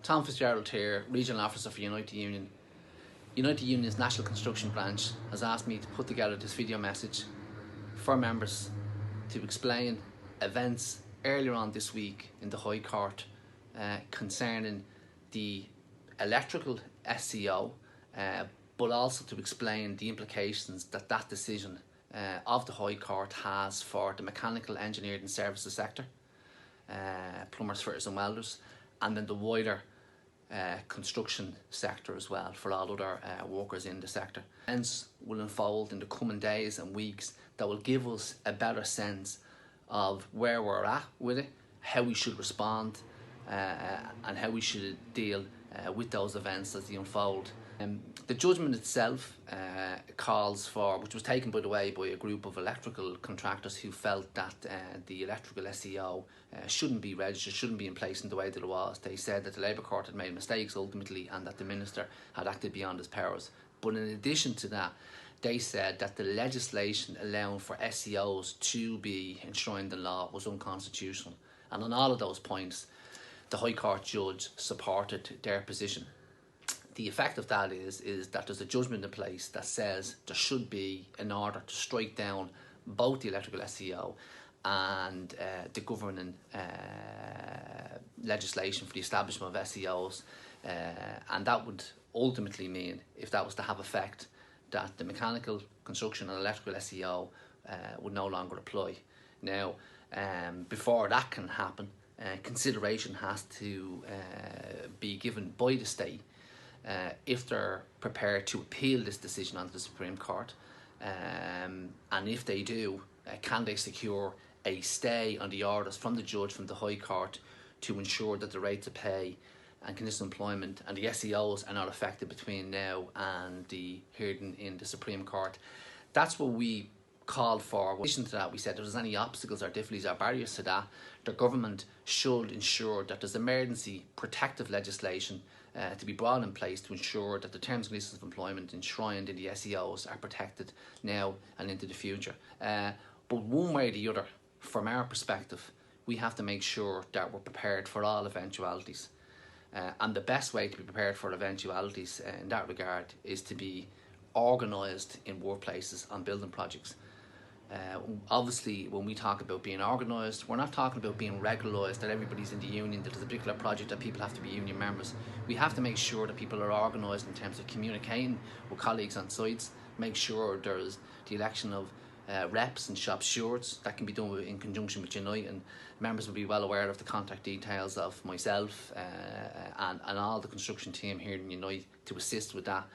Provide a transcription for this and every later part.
Tom Fitzgerald here, Regional Officer for United Union. United Union's National Construction Branch has asked me to put together this video message for members to explain events earlier on this week in the High Court concerning the electrical SEO, but also to explain the implications that decision of the High Court has for the mechanical, engineering and services sector, plumbers, fitters and welders, and then the wider construction sector as well for all other workers in the sector. Events will unfold in the coming days and weeks that will give us a better sense of where we're at with it, how we should respond, and how we should deal with those events as they unfold. The judgment itself calls for, which was taken by the way by a group of electrical contractors who felt that the electrical SEO shouldn't be registered, shouldn't be in place in the way that it was. They said that the Labour Court had made mistakes ultimately and that the Minister had acted beyond his powers. But in addition to that, they said that the legislation allowing for SEOs to be enshrined in law was unconstitutional. And on all of those points, the High Court judge supported their position. The effect of that is that there's a judgment in place that says there should be an order to strike down both the electrical SEO and the governing legislation for the establishment of SEOs, and that would ultimately mean, if that was to have effect, that the mechanical, construction and electrical SEO would no longer apply. Now, before that can happen, consideration has to be given by the state if they're prepared to appeal this decision onto the Supreme Court, and if they do, can they secure a stay on the orders from the judge from the High Court to ensure that the rates of pay and conditional employment and the SEOs are not affected between now and the hearing in the Supreme Court. That's what we called for. In addition to that, we said if there's any obstacles or difficulties or barriers to that, the government should ensure that there's emergency protective legislation to be brought in place to ensure that the terms and conditions of employment enshrined in the SEOs are protected now and into the future. But one way or the other, from our perspective, we have to make sure that we're prepared for all eventualities. And the best way to be prepared for eventualities in that regard is to be organised in workplaces on building projects. Obviously, when we talk about being organised, we're not talking about being regularised, that everybody's in the union, that there's a particular project that people have to be union members. We have to make sure that people are organised in terms of communicating with colleagues on sites, make sure there's the election of reps and shop stewards. That can be done in conjunction with Unite, and members will be well aware of the contact details of myself and all the construction team here in Unite to assist with that.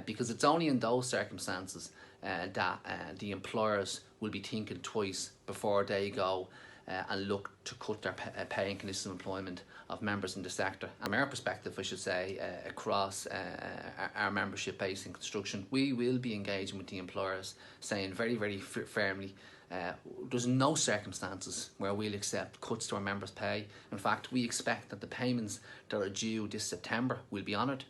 Because it's only in those circumstances that the employers will be thinking twice before they go and look to cut their pay and conditions of employment of members in the sector. From our perspective, I should say, across our membership base in construction, we will be engaging with the employers, saying very, very firmly, there's no circumstances where we'll accept cuts to our members' pay. In fact, we expect that the payments that are due this September will be honoured.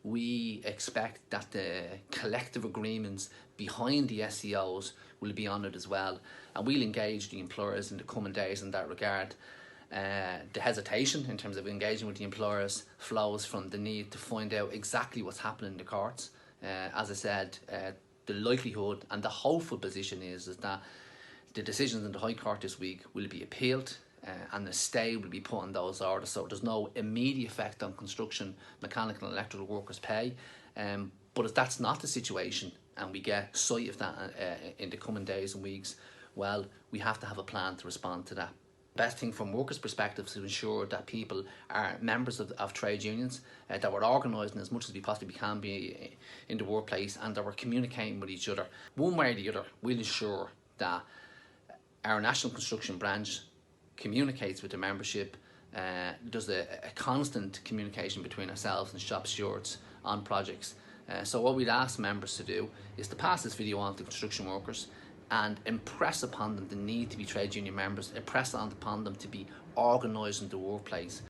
We expect that the collective agreements behind the SEOs will be honoured as well, and we'll engage the employers in the coming days in that regard. The hesitation in terms of engaging with the employers flows from the need to find out exactly what's happening in the courts. As I said, the likelihood and the hopeful position is that the decisions in the High Court this week will be appealed, and a stay will be put on those orders, so there's no immediate effect on construction, mechanical and electrical workers' pay. But if that's not the situation and we get sight of that in the coming days and weeks, well, we have to have a plan to respond to that. The best thing from workers' perspective is to ensure that people are members of trade unions, that we're organising as much as we possibly can be in the workplace, and that we're communicating with each other. One way or the other, we'll ensure that our National Construction Branch communicates with the membership. There's a constant communication between ourselves and shop stewards on projects. So what we'd ask members to do is to pass this video on to construction workers and impress upon them the need to be trade union members, impress upon them to be organised in the workplace.